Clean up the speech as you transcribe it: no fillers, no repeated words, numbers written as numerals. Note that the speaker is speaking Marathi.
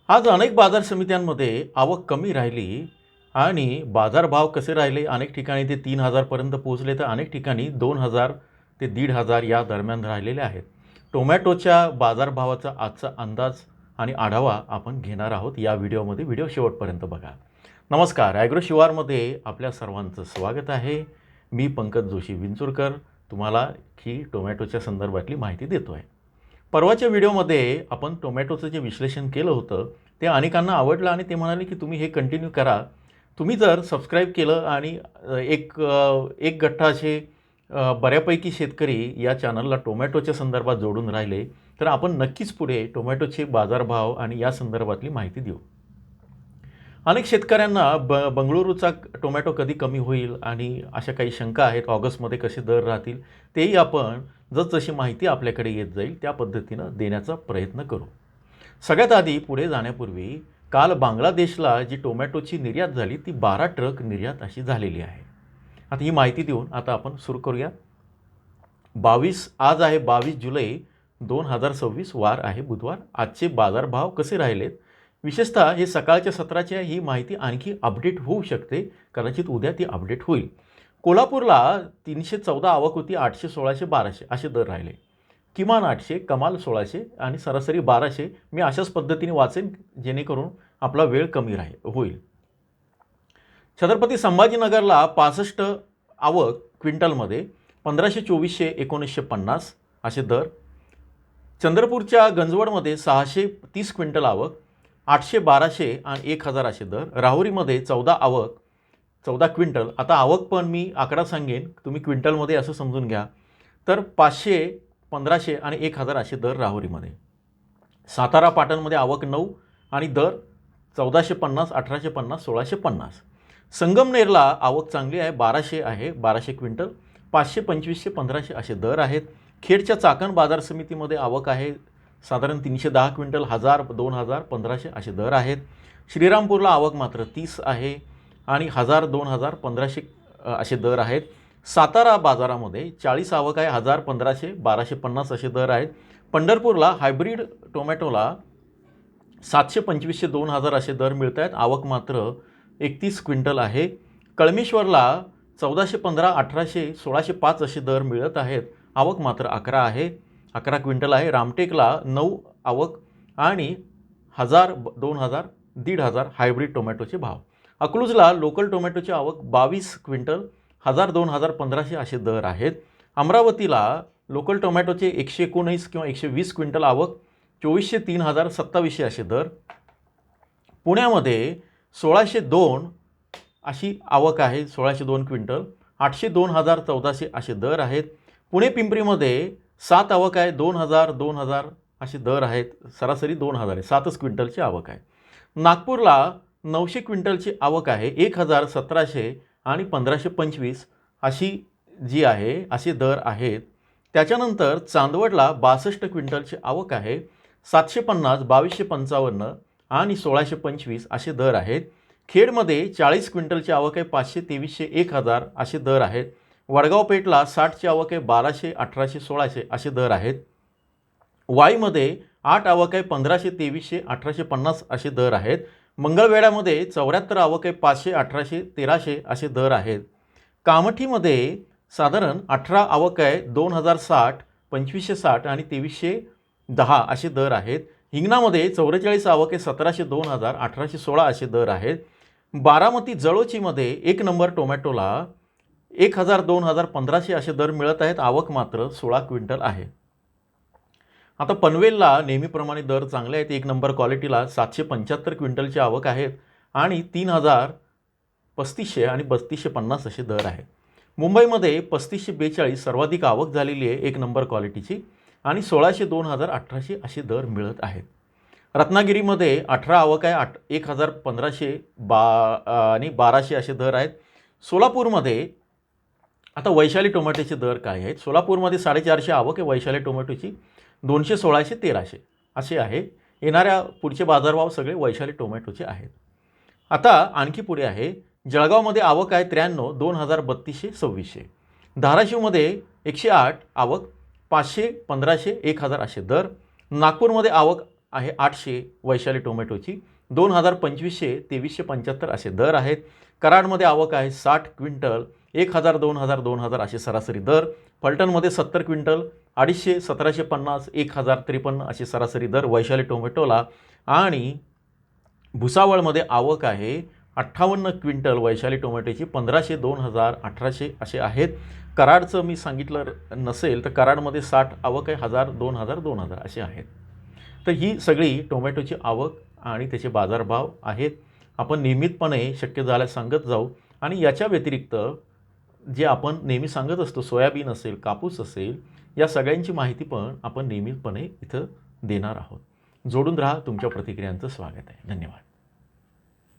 आज अनेक बाजार समित्यांमध्ये आवक कमी राहिली आणि बाजारभाव कसे राहिले. अनेक ठिकाणी ते 3,000 पर्यंत पोहोचले, तर अनेक ठिकाणी 2,000 ते 1,500 या दरम्यान राहिलेले आहेत. टोमॅटोच्या बाजारभावाचा आजचा अंदाज आणि आढावा आपण घेणार आहोत या व्हिडिओमध्ये. व्हिडिओ शेवटपर्यंत बघा. नमस्कार, ॲग्रो शिवारमध्ये आपल्या सर्वांचं स्वागत आहे. मी पंकज जोशी विंचुरकर तुम्हाला ही टोमॅटोच्या संदर्भातली माहिती देतो आहे. परवाच्या व्हिडिओमध्ये आपण टोमॅटोचं जे विश्लेषण केलं होतं ते अनेकांना आवडलं आणि ते म्हणाले की तुम्ही हे कंटिन्यू करा. तुम्ही जर सबस्क्राईब केलं आणि एक गठ्ठा असे बऱ्यापैकी शेतकरी या चॅनलला टोमॅटोच्या संदर्भात जोडून राहिले, तर आपण नक्कीच पुढे टोमॅटोचे बाजारभाव आणि या संदर्भातली माहिती देऊ. अनेक शेतकऱ्यांना बंगळुरूचा टोमॅटो कधी कमी होईल आणि अशा काही शंका आहेत. ऑगस्टमध्ये कसे दर राहतील तेही आपण जसजशी माहिती आपल्याकडे येत जाईल त्या पद्धतीनं देण्याचा प्रयत्न करू. सगळ्यात आधी पुढे जाण्यापूर्वी काल बांगलादेशला जी टोमॅटोची निर्यात झाली ती 12 ट्रक निर्यात अशी झालेली आहे. आता ही माहिती देऊन आता आपण सुरू करूया. आज आहे 22 जुलै 2026, वार आहे बुधवार. आजचे बाजारभाव कसे राहिलेत, विशेषतः हे सकाळच्या सत्राची ही माहिती आणखी अपडेट होऊ शकते. कदाचित उद्या ती अपडेट होईल. कोल्हापूरला 314 आवक होती. 800, 1600, 1200 असे दर राहिले. किमान 800, कमाल 1600 आणि सरासरी 1200. मी अशाच पद्धतीने वाचेन जेणेकरून आपला वेळ कमी होईल. छत्रपती संभाजीनगरला 65 आवक क्विंटलमध्ये 1500, 2400, 1950 असे दर. चंद्रपूरच्या गंजवडमध्ये 630 क्विंटल आवक, 800, 1200 आणि 1000 असे दर. राहुरीमध्ये 14 आवक, 14 क्विंटल. आता आवक पण मी आकडा सांगेन, तुम्ही क्विंटलमध्ये असं समजून घ्या. तर 500, 1500 आणि 1000 असे दर राहुरीमध्ये. सातारा पाटणमध्ये आवक 9 आणि दर 1450, 1850, 1650. संगमनेरला आवक चांगली आहे, 1200 आहे, 1200 क्विंटल. 500, 2500, 1500 असे दर आहेत. खेडच्या चाकण बाजार समितीमध्ये आवक आहे साधारण 310 क्विंटल, 1000, 2000, 1500 असे दर आहेत. श्रीरामपूरला आवक मात्र 30 आहे आणि 1000, 2000, 1500 असे दर आहेत. सातारा बाजारामध्ये 40 आवक आहे, 1000, 1500, 1250 असे दर आहेत. पंढरपूरला हायब्रिड टोमॅटोला 700, 2500, 2000 असे दर मिळत आहेत. आवक मात्र 31 क्विंटल आहे. कळमेश्वरला 1415, 1800, 1605 असे दर मिळत आहेत. आवक मात्र 11 आहे, 11 क्विंटल आहे. रामटेकला 9 आवक आणि 1000, 2000, 1500 हायब्रिड टोमॅटोचे भाव. अकलूजला लोकल टोमॅटोची आवक 22 क्विंटल, 1000, 2000, 1500 असे दर आहेत. अमरावतीला लोकल टोमॅटोचे 119 किंवा 120 क्विंटल आवक, 2400, 3000, 2700 असे दर. पुण्यामध्ये 1602 अशी आवक आहे, 1602 क्विंटल, 800, 2000, 1400 असे दर आहेत. पुणे पिंपरीमध्ये 7 आवक आहे, 2000, 2000 असे दर आहेत. सरासरी 2000 आहे, 7च क्विंटलची आवक आहे. नागपूरला 900 क्विंटलची आवक आहे, 1000, 1700 आणि 1525 अशी जी आहे असे दर आहेत. त्याच्यानंतर चांदवडला 62 क्विंटलची आवक आहे, 750, 2255 आणि 1625 असे दर आहेत. खेडमध्ये 40 क्विंटलची आवक आहे, 500, 2300, 1000 असे दर आहेत. वडगाव पेठला 60ची आवक आहे, 1200, 1800, 1600 असे दर आहेत. वाईमध्ये 8 आवक आहे, 1500, 2300, 1850 असे दर आहेत. मंगळवेढ्यामध्ये 74 आवक आहे, 500, 1800, 1300 असे दर आहेत. कामठीमध्ये साधारण 18 आवक आहे, 2060, 2560 आणि 2310 असे दर आहेत. हिंगणामध्ये 44 आवक आहे, 1700, 2000, 1816 असे दर आहेत. बारामती जळोचीमध्ये 1 नंबर टोमॅटोला 1000, 2000, 1500 असे दर मिळत आहेत. आवक मात्र 16 क्विंटल आहे. आता पनवेलला नेहमीप्रमाणे दर चांगले आहेत. 1 नंबर क्वालिटीला 775 क्विंटलची आवक आहेत आणि 3000, 3500 आणि 3250 असे दर आहेत. मुंबईमध्ये 3542 सर्वाधिक आवक झालेली आहे 1 नंबर क्वालिटीची आणि 1600, 2000, 1800 असे दर मिळत आहेत. रत्नागिरीमध्ये 18 आवक आहे, 1000, 1500 आणि 1200 असे दर आहेत. सोलापूरमध्ये आता वैशाली टोमॅटोचे दर काय आहेत. सोलापूरमध्ये 450 आवक आहे वैशाली टोमॅटोची, 200, 1600, 1300 असे आहे. येणाऱ्या पुढचे बाजारभाव सगळे वैशाली टोमॅटोचे आहेत. आता आणखी पुढे आहे. जळगावमध्ये आवक आहे 93, 2000, 3200, 2600. धाराशिवमध्ये 108 आवक, 500, 1500, 1000 असे दर. नागपूरमध्ये आवक आहे 800 वैशाली टोमॅटोची. 2025 2375 असे दर आहेत. कराडमध्ये आवक आहे 60 क्विंटल 1000 2000 2000 असे सरासरी दर. फलटणमध्ये 70 क्विंटल 250 1750 1053 असे सरासरी दर वैशाली टोमॅटोला. आणि भुसावळमध्ये आवक आहे 58 क्विंटल वैशाली टोमॅटोची 1500 2000 1800 असे आहेत. कराडचं मी सांगितलं नसेल तर कराडमध्ये 60 आवक आहे 1000 2000 2000 असे आहेत. तर ही सगळी टोमॅटोची आवक आणि त्याचे बाजारभाव आहेत. आपण नियमितपणे शक्य झाल्यास सांगत जाऊ. आणि याच्या व्यतिरिक्त जे आपण नेहमी सांगत असतो सोयाबीन असेल कापूस असेल या सगळ्यांची माहिती पण आपण नियमितपणे इथं देणार आहोत. जोडून राहा. तुमच्या प्रतिक्रियांचं स्वागत आहे. धन्यवाद.